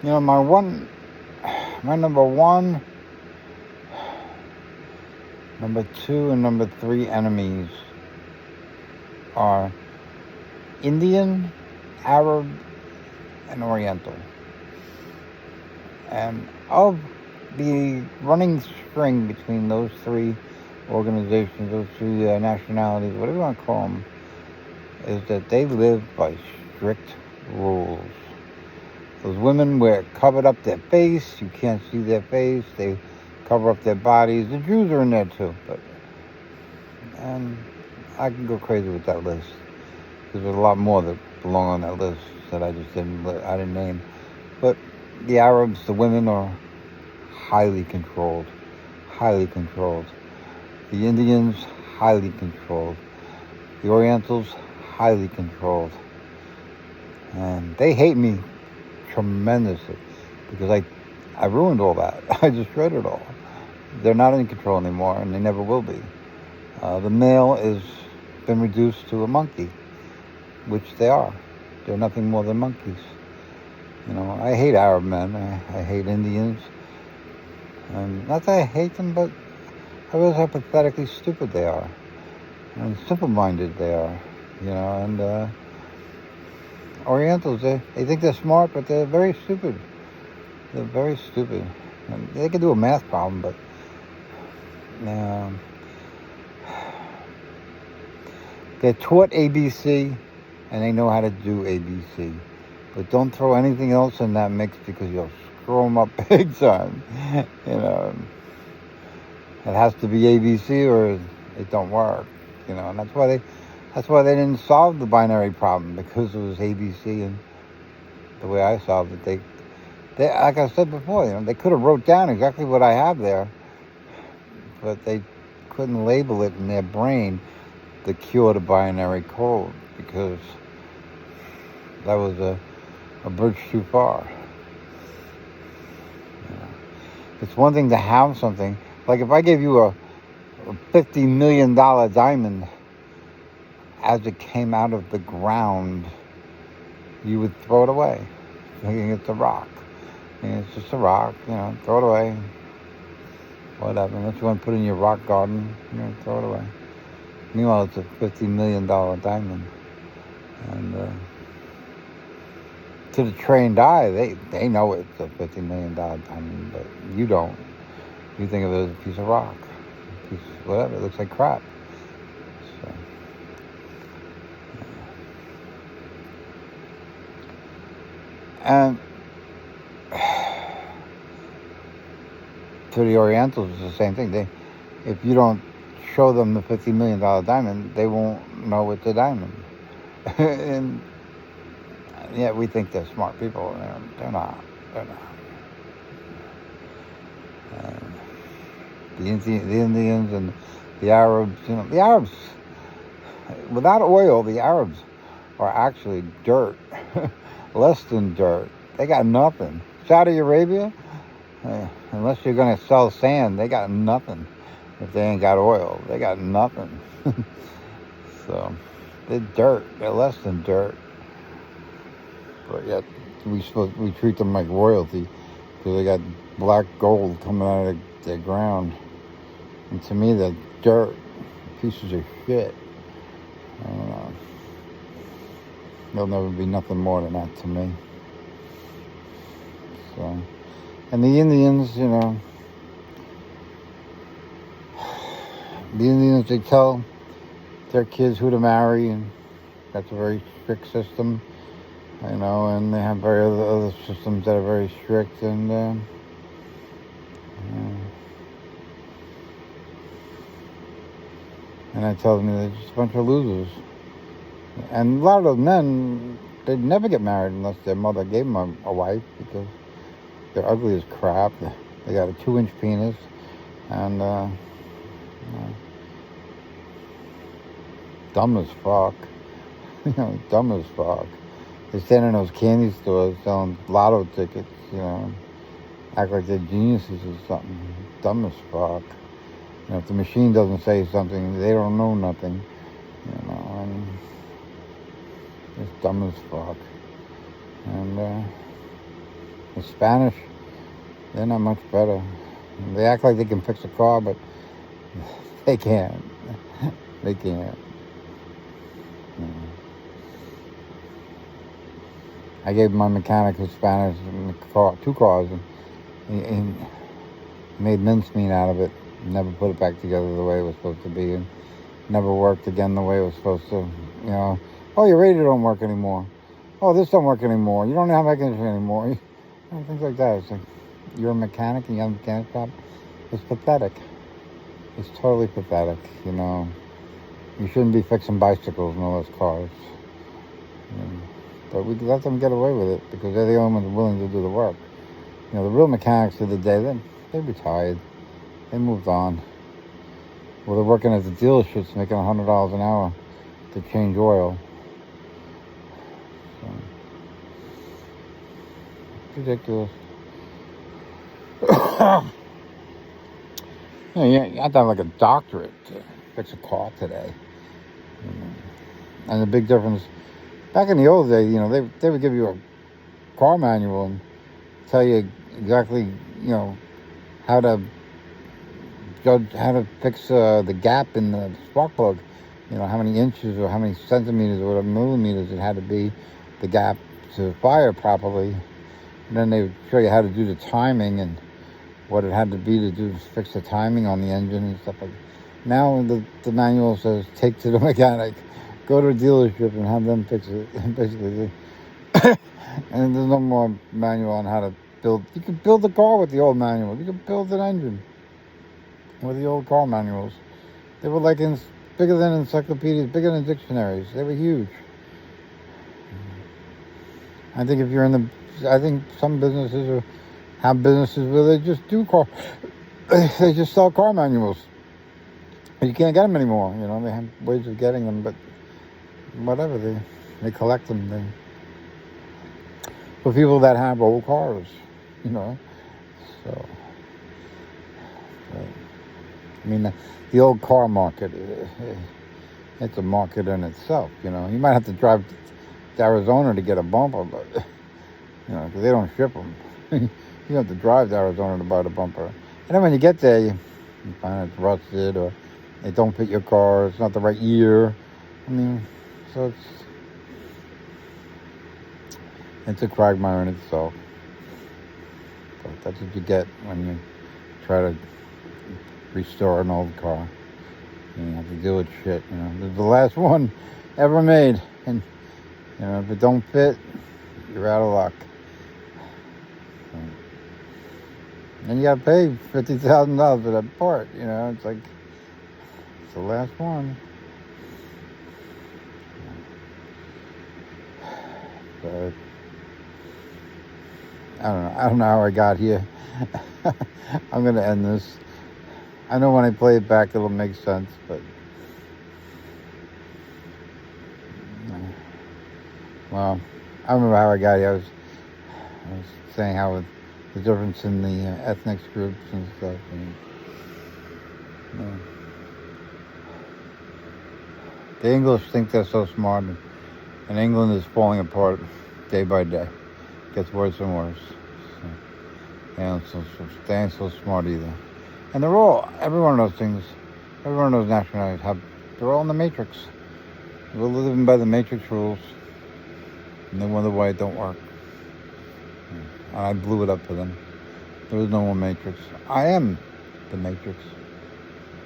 my number one, number two, and number three enemies are Indian, Arab, and Oriental. And of the running string between those three organizations, those three nationalities, whatever you want to call them, is that they live by strict rules. Those women covered up their face. You can't see their face. They cover up their bodies. The Jews are in there too, and I can go crazy with that list. There's a lot more that belong on that list that I didn't name. But the Arabs, the women are highly controlled. The Indians, highly controlled. The Orientals, highly controlled. And they hate me tremendously because I ruined all that. I destroyed it all. They're not in control anymore, and they never will be. The male has been reduced to a monkey, which they are. They're nothing more than monkeys. I hate Arab men. I hate Indians. And not that I hate them, but I realize how pathetically stupid they are. And simple-minded they are. And Orientals, they think they're smart, but they're very stupid. They're very stupid. And they can do a math problem, but they're taught ABC, and they know how to do ABC. But don't throw anything else in that mix because you'll screw them up big time. It has to be ABC or it don't work. And that's why they didn't solve the binary problem, because it was ABC. And the way I solved it, they like I said before, they could have wrote down exactly what I have there, but they couldn't label it in their brain the cure to binary code, because that was a bridge too far. It's one thing to have something. Like if I gave you a $50 million diamond as it came out of the ground, you would throw it away, thinking it's a rock. It's just a rock, throw it away. Whatever, unless you want to put it in your rock garden, throw it away. Meanwhile, it's a $50 million diamond. And to the trained eye, they know it's a $50 million diamond, but you don't. You think of it as a piece of rock, a piece of whatever. It looks like crap. So, and to the Orientals, it's the same thing. If you don't show them the $50 million diamond, they won't know it's a diamond. And yeah, we think they're smart people. They're not. The Indians and the Arabs, the Arabs, without oil, the Arabs are actually dirt, less than dirt. They got nothing. Saudi Arabia, unless you're going to sell sand, they got nothing. If they ain't got oil, they got nothing. So they're dirt. They're less than dirt. But yet we treat them like royalty because they got black gold coming out of their ground. And to me, they're dirt, pieces of shit. I don't know. They'll never be nothing more than that to me. So, and the Indians, the Indians, they tell their kids who to marry, and that's a very strict system, and they have other systems that are very strict, and I tell them they're just a bunch of losers. And a lot of those men, they'd never get married unless their mother gave them a wife, because they're ugly as crap. They got a 2-inch penis, and dumb as fuck. Dumb as fuck. They stand in those candy stores selling lotto tickets, act like they're geniuses or something. Dumb as fuck. If the machine doesn't say something, they don't know nothing, and it's dumb as fuck. And The Spanish, they're not much better. They act like they can fix a car, but they can't. They can't. I gave my mechanic who's Spanish two cars, and he made mincemeat out of it. Never put it back together the way it was supposed to be, and never worked again the way it was supposed to. You know, oh, your radio don't work anymore. Oh, this don't work anymore. You don't have air conditioning anymore. Things like that. It's like, you're a mechanic and you have a mechanic shop. It's pathetic. It's totally pathetic, you know. You shouldn't be fixing bicycles and all those cars. But we let them get away with it because they're the only ones willing to do the work. You know, the real mechanics of the day, they retired. They moved on. Well, they're working at the dealerships making $100 an hour to change oil. So, it's ridiculous. You have to have like a doctorate to fix a car today. And the big difference, back in the old days, you know, they would give you a car manual and tell you exactly, you know, how to fix the gap in the spark plug. You know, how many inches or how many centimeters or whatever millimeters it had to be, the gap to fire properly. And then they would show you how to do the timing and what it had to be to do to fix the timing on the engine and stuff like that. Now the manual says take to the mechanic, go to a dealership and have them fix it, basically. And there's no more manual on how to build. You can build a car with the old manual. You can build an engine with the old car manuals. They were like bigger than encyclopedias, bigger than dictionaries. They were huge. I think I think some businesses have businesses where they just do they just sell car manuals. You can't get them anymore. You know, they have ways of getting them, but whatever, they collect them. For people that have old cars, you know. So, I mean, the old car market, it's a market in itself, you know. You might have to drive to Arizona to get a bumper, but, you know, because they don't ship them. You have to drive to Arizona to buy the bumper. And then when you get there, you find it's rusted or they don't fit your car, it's not the right year. I mean, so it's a quagmire in itself. But that's what you get when you try to restore an old car. You have to deal with shit, you know. This is the last one ever made. And, you know, if it don't fit, you're out of luck. And you gotta pay $50,000 for that part, you know. It's like, it's the last one. But I don't know how I got here. I'm gonna end this. I know when I play it back it'll make sense, but well, I don't remember how I got here. I was saying how the difference in the ethnic groups and stuff. And, the English think they're so smart, and England is falling apart day by day. It gets worse and worse. So, they ain't so smart either. And every one of those things, every one of those nationalities they're all in the Matrix. We're living by the Matrix rules, and they wonder why it don't work. And I blew it up for them. There is no more Matrix. I am the Matrix.